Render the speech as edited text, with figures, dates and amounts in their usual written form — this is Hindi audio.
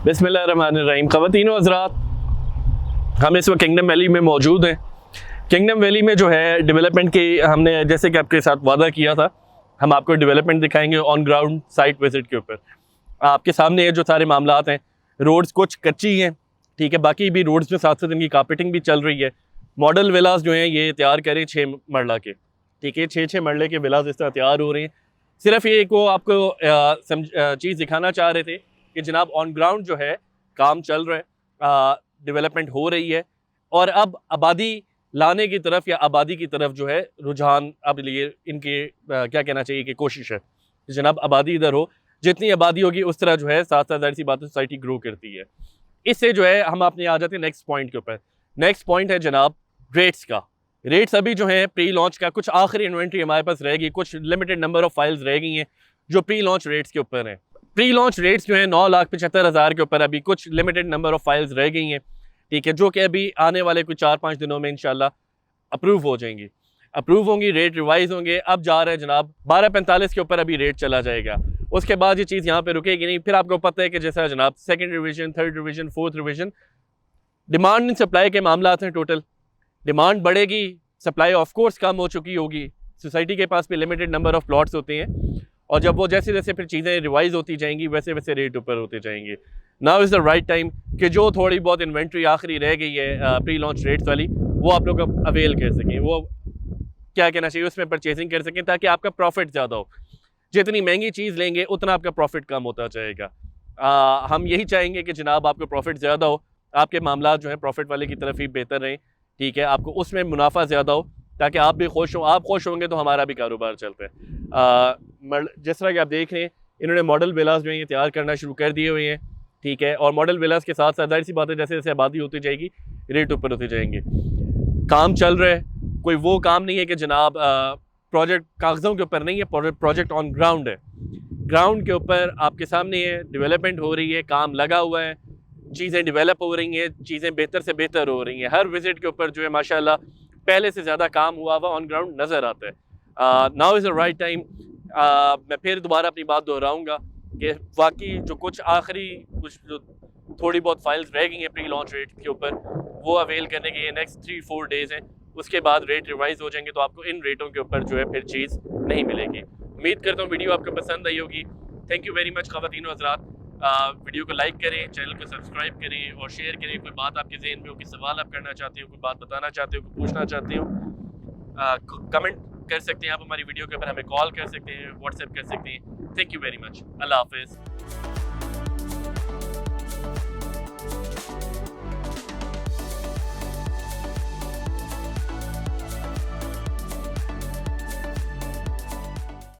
बिस्मिल्लाहिर्रहमानिर्रहीम। ख़वातीन व हज़रात, हम इस वक्त किंगडम वैली में मौजूद हैं। किंगडम वैली में जो है डेवलपमेंट की हमने जैसे कि आपके साथ वादा किया था, हम आपको डेवलपमेंट दिखाएंगे ऑन ग्राउंड साइट विज़िट के ऊपर। आपके सामने ये जो सारे मामलात हैं, रोड्स कुछ कच्ची हैं, ठीक है, बाकी भी रोड्स में साथ साथ इनकी कारपेटिंग भी चल रही है। मॉडल विलास जो हैं ये तैयार करें 6 मरला के, ठीक है, 6 मरले के विलास इस तरह तैयार हो रहे हैं। सिर्फ ये को आपको चीज़ दिखाना चाह रहे थे कि जनाब ऑन ग्राउंड जो है काम चल रहा है, डेवलपमेंट हो रही है और अब आबादी लाने की तरफ या आबादी की तरफ जो है रुझान अब लिए इनके क्या कहना चाहिए कि कोशिश है कि जनाब आबादी इधर हो। जितनी आबादी होगी उस तरह जो है साथ साथ ज़ाहिर सी बात है सोसाइटी ग्रो करती है। इससे जो है हम अपने आ जाते हैं नेक्स्ट पॉइंट के ऊपर। नेक्स्ट पॉइंट है जनाब रेट्स का। रेट्स अभी जो है प्री लॉन्च का कुछ आखिरी इन्वेंट्री हमारे पास रहेगी, कुछ लिमिटेड नंबर ऑफ फाइल्स रह गई हैं जो प्री लॉन्च रेट्स के ऊपर हैं। प्री लॉन्च रेट्स जो है 9,75,000 के ऊपर अभी कुछ लिमिटेड नंबर ऑफ फाइल्स रह गई हैं, ठीक है, जो कि अभी आने वाले कुछ 4-5 दिनों में इंशाल्लाह अप्रूव हो जाएंगी। अप्रूव होंगी, रेट रिवाइज होंगे। अब जा रहे हैं जनाब 12:45 के ऊपर अभी रेट चला जाएगा। उसके बाद ये चीज़ यहाँ पे रुकेगी नहीं। फिर आपको पता है कि जैसा जनाब second revision, third revision, fourth revision, demand and supply के मामला हैं। टोटल डिमांड बढ़ेगी, सप्लाई ऑफ कोर्स कम हो चुकी होगी। सोसाइटी के पास भी लिमिटेड नंबर ऑफ प्लॉट्स होते हैं और जब वो जैसे जैसे फिर चीज़ें रिवाइज होती जाएंगी वैसे वैसे रेट ऊपर होते जाएंगे। Now is the right time कि जो थोड़ी बहुत इन्वेंट्री आखिरी रह गई है प्री लॉन्च रेट्स वाली, वो आप लोग अब अवेल कर सकें, वो क्या कहना चाहिए उसमें परचेजिंग कर सकें ताकि आपका प्रॉफिट ज़्यादा हो। जितनी महंगी चीज़ लेंगे उतना आपका प्रॉफिट कम होता जाएगा। हम यही चाहेंगे कि जनाब आपको प्रॉफिट ज़्यादा हो, आपके मामला जो है प्रॉफिट वाले की तरफ ही बेहतर रहें, ठीक है, आपको उसमें मुनाफा ज़्यादा हो ताकि आप भी खुश हों। आप खुश होंगे तो हमारा भी कारोबार चलता है। जिस तरह कि आप देख रहे हैं इन्होंने मॉडल विलास जो है ये तैयार करना शुरू कर दिए हुए हैं, ठीक है, और मॉडल विलास के साथ साथ जाहिर सी बात है जैसे जैसे आबादी होती जाएगी रेट ऊपर होते जाएंगे। काम चल रहा है, कोई वो काम नहीं है कि जनाब प्रोजेक्ट कागज़ों के ऊपर नहीं है, प्रोजेक्ट ऑन ग्राउंड है। ग्राउंड के ऊपर आपके सामने है, डेवलपमेंट हो रही है, काम लगा हुआ है, चीज़ें डेवलप हो रही हैं, चीज़ें बेहतर से बेहतर हो रही हैं। हर विजिट के ऊपर जो है माशाल्लाह पहले से ज़्यादा काम हुआ हुआ ऑन ग्राउंड नज़र आता है। Now is the right time. मैं फिर दोबारा अपनी बात दोहराऊँगा कि वाकई जो कुछ आखिरी कुछ जो थोड़ी बहुत फाइल्स रह गई हैं प्री लॉन्च रेट के ऊपर, वो अवेल करने के नेक्स्ट 3-4 डेज़ हैं। उसके बाद रेट रिवाइज हो जाएंगे तो आपको इन रेटों के ऊपर जो है फिर चीज़ नहीं मिलेगी। उम्मीद करता हूँ वीडियो आपको पसंद आई होगी। थैंक यू वेरी मच ख़वातीन व हज़रात। वीडियो को लाइक करें, चैनल को सब्सक्राइब करें और शेयर करें। कोई बात आपके ज़हन में हो, कोई सवाल आप करना चाहते हो, कोई बात बताना चाहते हो, कोई पूछना चाहते हो, कमेंट कर सकते हैं आप हमारी वीडियो के ऊपर, हमें कॉल कर सकते हैं, व्हाट्सएप कर सकते हैं। Thank you very much. अल्लाह हाफिज़।